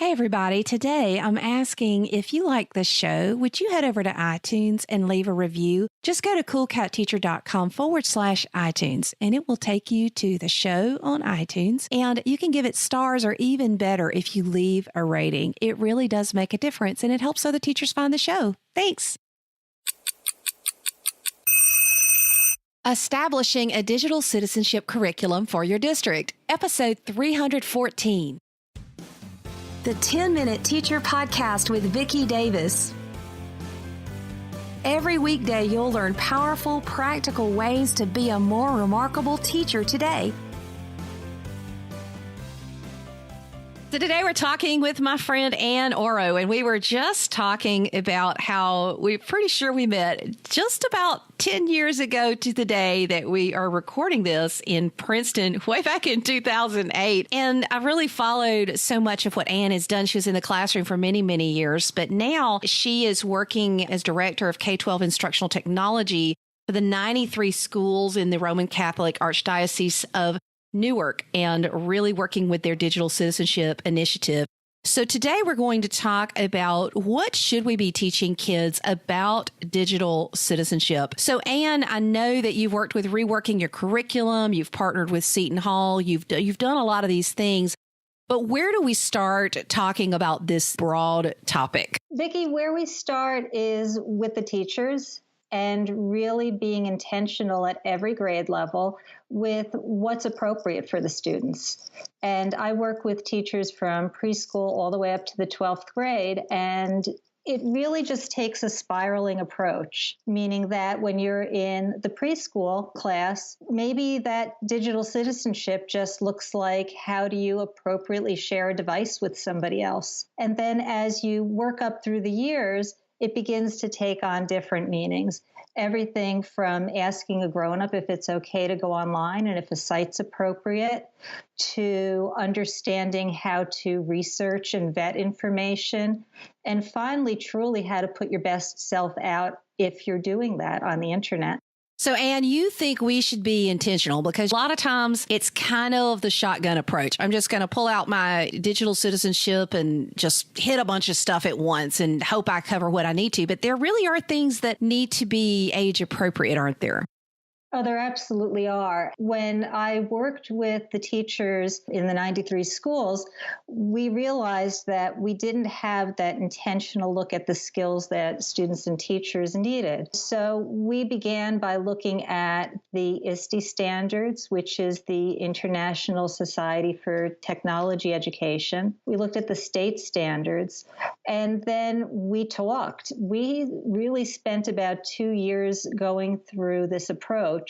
Hey, everybody. Today, I'm asking if you like the show, would you head over to iTunes and leave a review? Just go to coolcatteacher.com/iTunes, and it will take you to the show on iTunes. And you can give it stars, or even better, if you leave a rating. It really does make a difference, and it helps other teachers find the show. Thanks. Establishing a digital citizenship curriculum for your district, episode 314. The 10-Minute Teacher Podcast with Vicki Davis. Every weekday, you'll learn powerful, practical ways to be a more remarkable teacher today. So today we're talking with my friend Ann Oro, and we were just talking about how we're pretty sure we met just about 10 years ago to the day that we are recording this in Princeton way back in 2008. And I really followed so much of what Ann has done. She was in the classroom for many, many years, but now she is working as director of K-12 instructional technology for the 93 schools in the Roman Catholic Archdiocese of Newark, and really working with their digital citizenship initiative. So today we're going to talk about what should we be teaching kids about digital citizenship. So Ann, I know that you've worked with reworking your curriculum, you've partnered with Seton Hall, you've done a lot of these things. But where do we start talking about this broad topic? Vicki, where we start is with the teachers and really being intentional at every grade level with what's appropriate for the students. And I work with teachers from preschool all the way up to the 12th grade, and it really just takes a spiraling approach, meaning that when you're in the preschool class, maybe that digital citizenship just looks like, how do you appropriately share a device with somebody else? And then as you work up through the years, it begins to take on different meanings. Everything from asking a grown-up if it's okay to go online and if a site's appropriate, to understanding how to research and vet information, and finally, truly how to put your best self out if you're doing that on the internet. So, Ann, you think we should be intentional, because a lot of times it's kind of the shotgun approach. I'm just going to pull out my digital citizenship and just hit a bunch of stuff at once and hope I cover what I need to. But there really are things that need to be age appropriate, aren't there? Oh, there absolutely are. When I worked with the teachers in the 93 schools, we realized that we didn't have that intentional look at the skills that students and teachers needed. So we began by looking at the ISTE standards, which is the International Society for Technology Education. We looked at the state standards, and then we talked. We really spent about 2 years going through this approach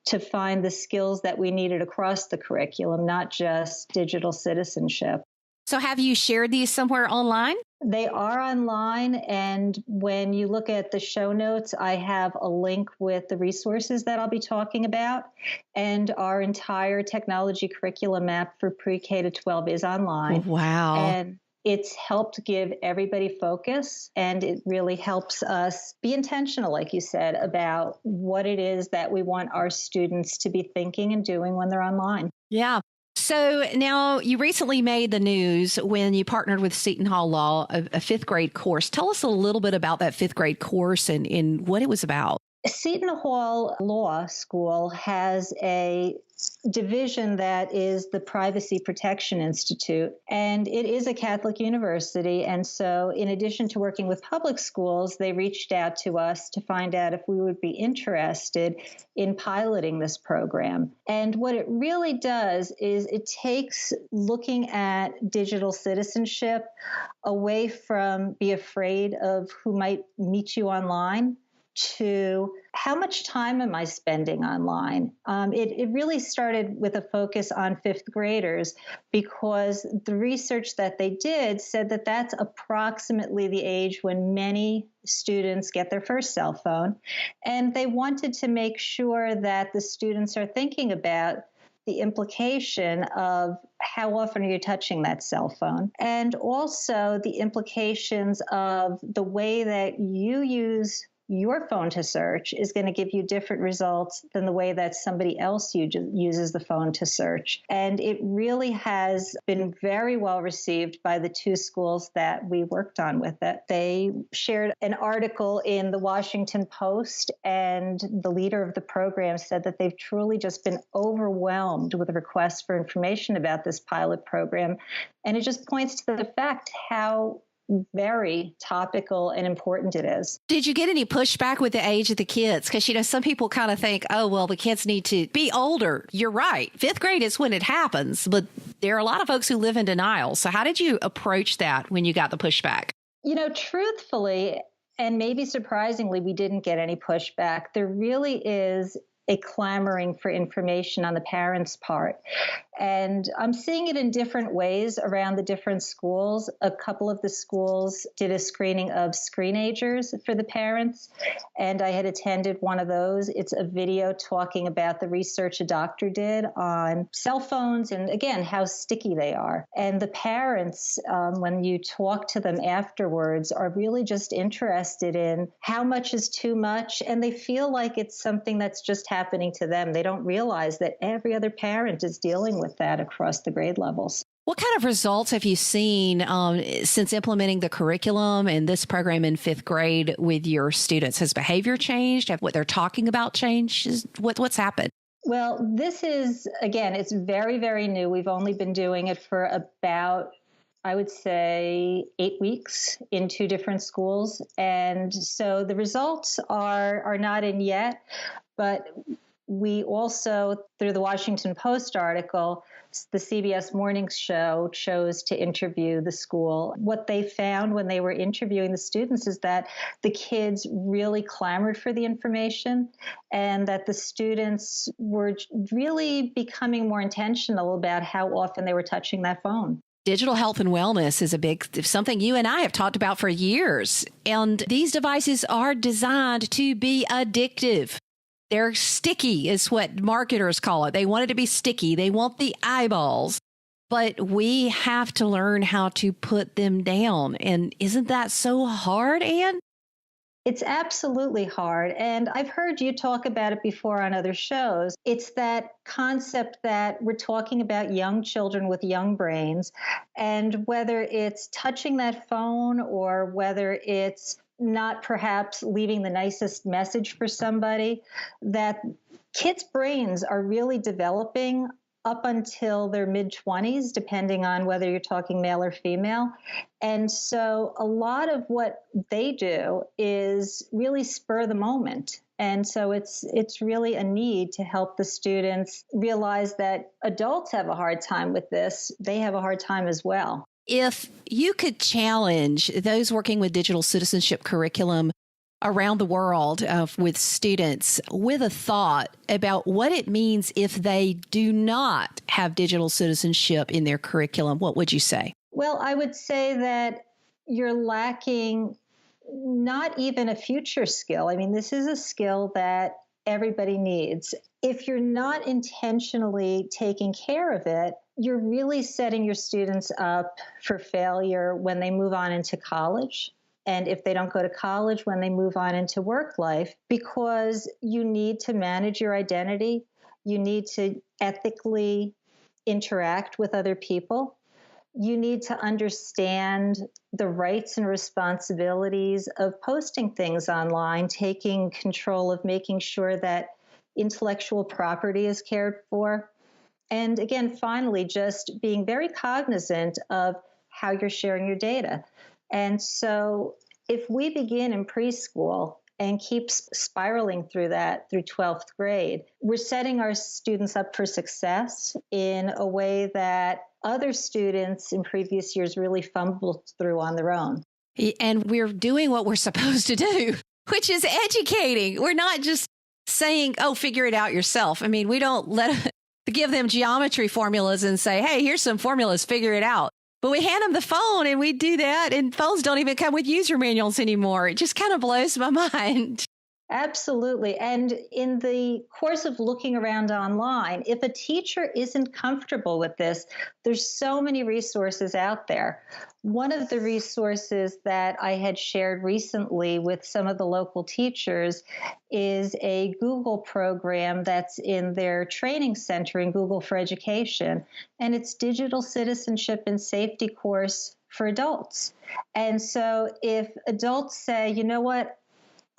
to find the skills that we needed across the curriculum, not just digital citizenship. So have you shared these somewhere online? They are online, and when you look at the show notes, I have a link with the resources that I'll be talking about, and our entire technology curriculum map for pre-K to 12 is online. Wow. And it's helped give everybody focus, and it really helps us be intentional, like you said, about what it is that we want our students to be thinking and doing when they're online. Yeah. So now you recently made the news when you partnered with Seton Hall Law, a fifth grade course. Tell us a little bit about that fifth grade course and what it was about. Seton Hall Law School has a division that is the Privacy Protection Institute, and it is a Catholic university. And so in addition to working with public schools, they reached out to us to find out if we would be interested in piloting this program. And what it really does is it takes looking at digital citizenship away from be afraid of who might meet you online to how much time am I spending online? It really started with a focus on fifth graders, because the research that they did said that that's approximately the age when many students get their first cell phone. And they wanted to make sure that the students are thinking about the implication of how often are you touching that cell phone, and also the implications of the way that you use your phone to search is going to give you different results than the way that somebody else uses the phone to search. And it really has been very well received by the two schools that we worked on with it. They shared an article in the Washington Post, and the leader of the program said that they've truly just been overwhelmed with requests for information about this pilot program. And it just points to the fact how very topical and important it is. Did you get any pushback with the age of the kids? Because, some people kind of think, oh, well, the kids need to be older. You're right. 5th grade is when it happens. But there are a lot of folks who live in denial. So how did you approach that when you got the pushback? Truthfully, and maybe surprisingly, we didn't get any pushback. There really is a clamoring for information on the parents' part. And I'm seeing it in different ways around the different schools. A couple of the schools did a screening of screenagers for the parents, and I had attended one of those. It's a video talking about the research a doctor did on cell phones and, again, how sticky they are. And the parents, when you talk to them afterwards, are really just interested in how much is too much, and they feel like it's something that's just happening to them. They don't realize that every other parent is dealing with that across the grade levels. What kind of results have you seen since implementing the curriculum and this program in 5th grade with your students? Has behavior changed? Have what they're talking about changed? What's happened? Well, this is, again, it's very, very new. We've only been doing it for about, I would say, 8 weeks in 2 different schools. And so the results are not in yet, but we also, through the Washington Post article, the CBS Morning Show chose to interview the school. What they found when they were interviewing the students is that the kids really clamored for the information, and that the students were really becoming more intentional about how often they were touching that phone. Digital health and wellness is something you and I have talked about for years. And these devices are designed to be addictive. They're sticky is what marketers call it. They want it to be sticky. They want the eyeballs. But we have to learn how to put them down. And isn't that so hard, Ann? It's absolutely hard. And I've heard you talk about it before on other shows. It's that concept that we're talking about young children with young brains. And whether it's touching that phone or whether it's not perhaps leaving the nicest message for somebody, that kids' brains are really developing up until their mid-20s, depending on whether you're talking male or female. And so a lot of what they do is really spur the moment. And so it's really a need to help the students realize that adults have a hard time with this. They have a hard time as well. If you could challenge those working with digital citizenship curriculum around the world with students with a thought about what it means if they do not have digital citizenship in their curriculum, what would you say? Well, I would say that you're lacking not even a future skill. I mean, this is a skill that everybody needs. If you're not intentionally taking care of it, you're really setting your students up for failure when they move on into college. And if they don't go to college, when they move on into work life, because you need to manage your identity, you need to ethically interact with other people. You need to understand the rights and responsibilities of posting things online, taking control of making sure that intellectual property is cared for. And again, finally, just being very cognizant of how you're sharing your data. And so if we begin in preschool and keep spiraling through that through 12th grade, we're setting our students up for success in a way that other students in previous years really fumbled through on their own. And we're doing what we're supposed to do, which is educating. We're not just saying, oh, figure it out yourself. I mean, we don't give them geometry formulas and say, hey, here's some formulas, figure it out. But we hand them the phone and we do that, and phones don't even come with user manuals anymore. It just kind of blows my mind. Absolutely. And in the course of looking around online, if a teacher isn't comfortable with this, there's so many resources out there. One of the resources that I had shared recently with some of the local teachers is a Google program that's in their training center in Google for Education, and it's Digital Citizenship and Safety course for adults. And so if adults say, you know what,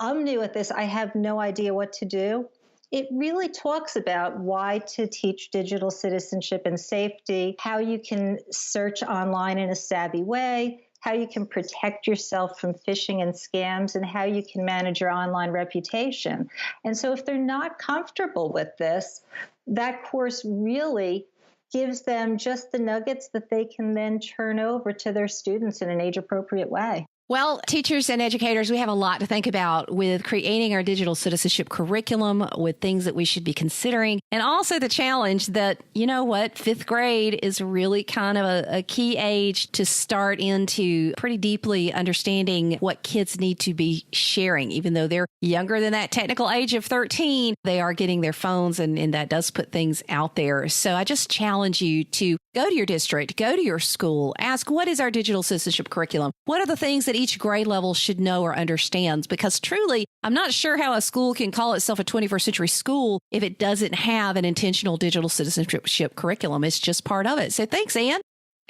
I'm new at this, I have no idea what to do, it really talks about why to teach digital citizenship and safety, how you can search online in a savvy way, how you can protect yourself from phishing and scams, and how you can manage your online reputation. And so if they're not comfortable with this, that course really gives them just the nuggets that they can then turn over to their students in an age-appropriate way. Well, teachers and educators, we have a lot to think about with creating our digital citizenship curriculum, with things that we should be considering, and also the challenge that, you know what, fifth grade is really kind of a key age to start into pretty deeply understanding what kids need to be sharing. Even though they're younger than that technical age of 13, they are getting their phones, and that does put things out there. So I just challenge you to go to your district, go to your school, ask, what is our digital citizenship curriculum? What are the things that each grade level should know or understands? Because truly, I'm not sure how a school can call itself a 21st century school if it doesn't have an intentional digital citizenship curriculum. It's just part of it. So thanks, Ann.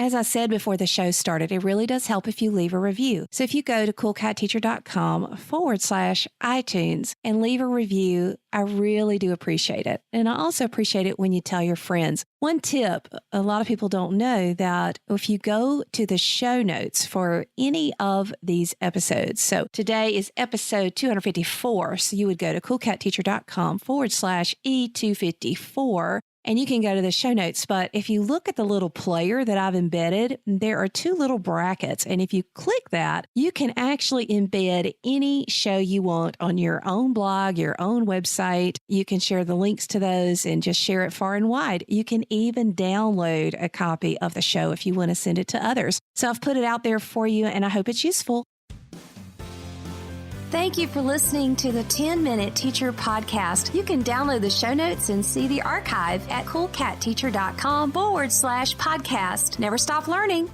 As I said before the show started, it really does help if you leave a review. So if you go to coolcatteacher.com/iTunes and leave a review, I really do appreciate it. And I also appreciate it when you tell your friends. One tip, a lot of people don't know that if you go to the show notes for any of these episodes, so today is episode 254, so you would go to coolcatteacher.com/E254, and you can go to the show notes. But if you look at the little player that I've embedded, there are two little brackets. And if you click that, you can actually embed any show you want on your own blog, your own website. You can share the links to those and just share it far and wide. You can even download a copy of the show if you want to send it to others. So I've put it out there for you, and I hope it's useful. Thank you for listening to the 10-Minute Teacher Podcast. You can download the show notes and see the archive at coolcatteacher.com/podcast. Never stop learning.